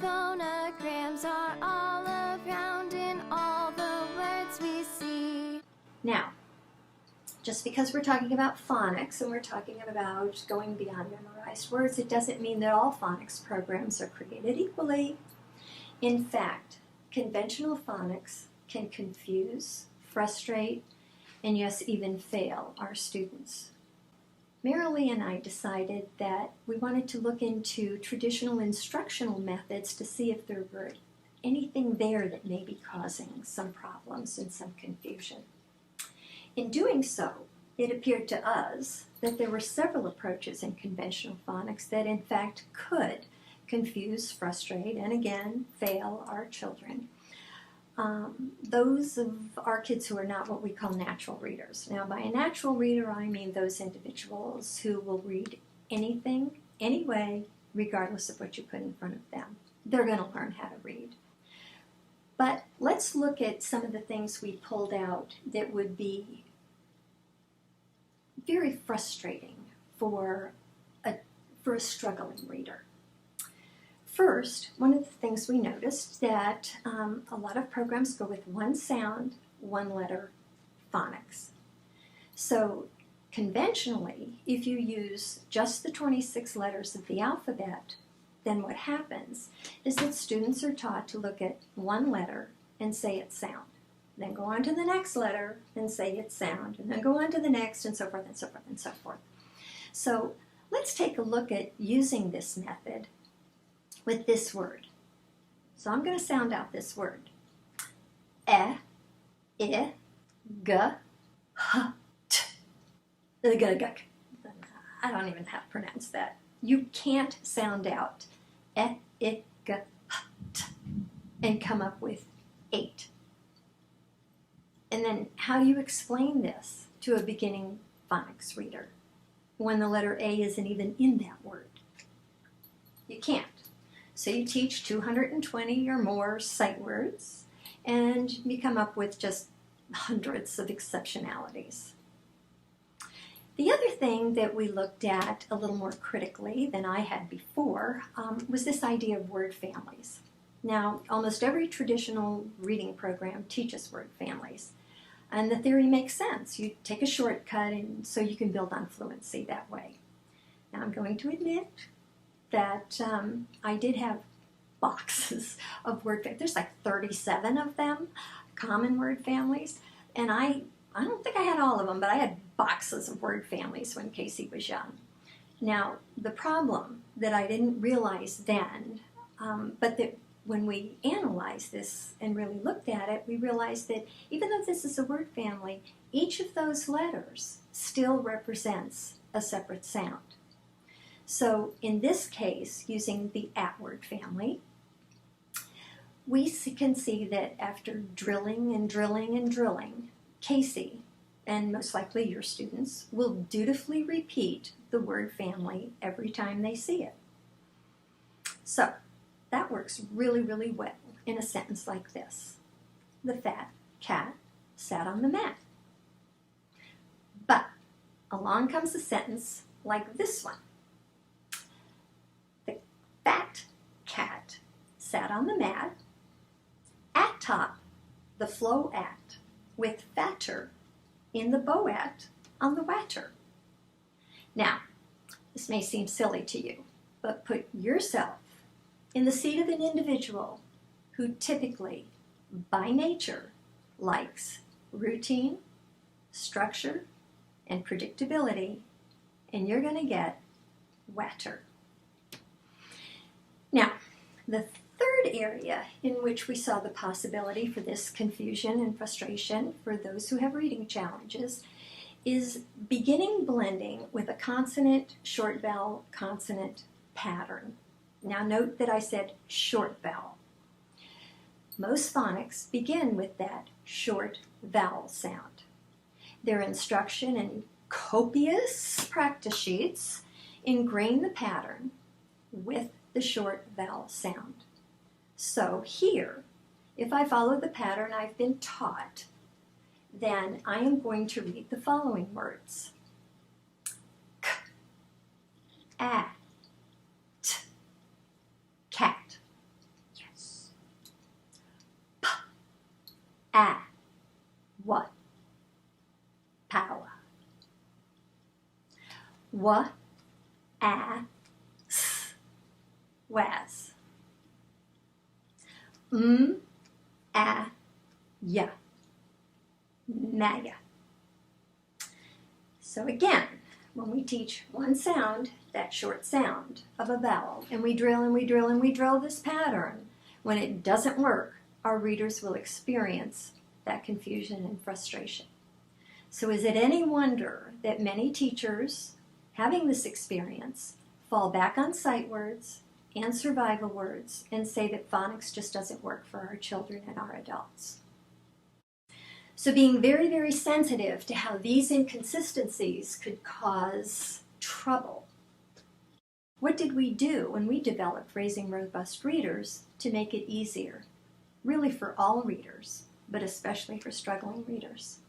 Phonograms are all around in all the words we see. Now, just because we're talking about phonics and we're talking about going beyond memorized words, it doesn't mean that all phonics programs are created equally. In fact, conventional phonics can confuse, frustrate, and yes, even fail our students. Marilee and I decided that we wanted to look into traditional instructional methods to see if there were anything there that may be causing some problems and some confusion. In doing so, it appeared to us that there were several approaches in conventional phonics that in fact could confuse, frustrate, and again, fail our children. Those of our kids who are not what we call natural readers. Now, by a natural reader, I mean those individuals who will read anything, any way, regardless of what you put in front of them. They're going to learn how to read. But let's look at some of the things we pulled out that would be very frustrating for a struggling reader. First, one of the things we noticed that a lot of programs go with one sound, one letter phonics. So conventionally, if you use just the 26 letters of the alphabet, then what happens is that students are taught to look at one letter and say its sound. Then go on to the next letter and say its sound, and then go on to the next, and so forth and so forth and so forth. So let's take a look at using this method with this word. So I'm going to sound out this word. I, g, h, t. I don't even have to pronounce that. You can't sound out I, g, h, t and come up with 8. And then how do you explain this to a beginning phonics reader when the letter A isn't even in that word? You can't. So you teach 220 or more sight words, and you come up with just hundreds of exceptionalities. The other thing that we looked at a little more critically than I had before was this idea of word families. Now, almost every traditional reading program teaches word families, and the theory makes sense. You take a shortcut, and so you can build on fluency that way. Now, I'm going to admit that I did have boxes of word families. There's like 37 of them, common word families, and I don't think I had all of them, but I had boxes of word families when Casey was young. Now, the problem that I didn't realize then, but that when we analyzed this and really looked at it, we realized that even though this is a word family, each of those letters still represents a separate sound. So in this case, using the at-word family, we can see that after drilling and drilling and drilling, Casey, and most likely your students, will dutifully repeat the word family every time they see it. So that works really, really well in a sentence like this. The fat cat sat on the mat. But along comes a sentence like this one. The fat cat sat on the mat. At top, the flow at, with fatter in the bow at on the watter. Now, this may seem silly to you, but put yourself in the seat of an individual who typically, by nature, likes routine, structure, and predictability, and you're going to get watter. Now, the third area in which we saw the possibility for this confusion and frustration for those who have reading challenges is beginning blending with a consonant-short vowel-consonant pattern. Now note that I said short vowel. Most phonics begin with that short vowel sound. Their instruction and copious practice sheets ingrain the pattern with the short vowel sound. So here, if I follow the pattern I've been taught, then I am going to read the following words. K, a, t, cat. what? Power. Was, was. Ya, maya. So again, when we teach one sound, that short sound of a vowel, and we drill and we drill and we drill this pattern, when it doesn't work, our readers will experience that confusion and frustration. So is it any wonder that many teachers having this experience fall back on sight words and survival words and say that phonics just doesn't work for our children and our adults? So being very, very sensitive to how these inconsistencies could cause trouble. What did we do when we developed Raising Robust Readers to make it easier? Really for all readers, but especially for struggling readers.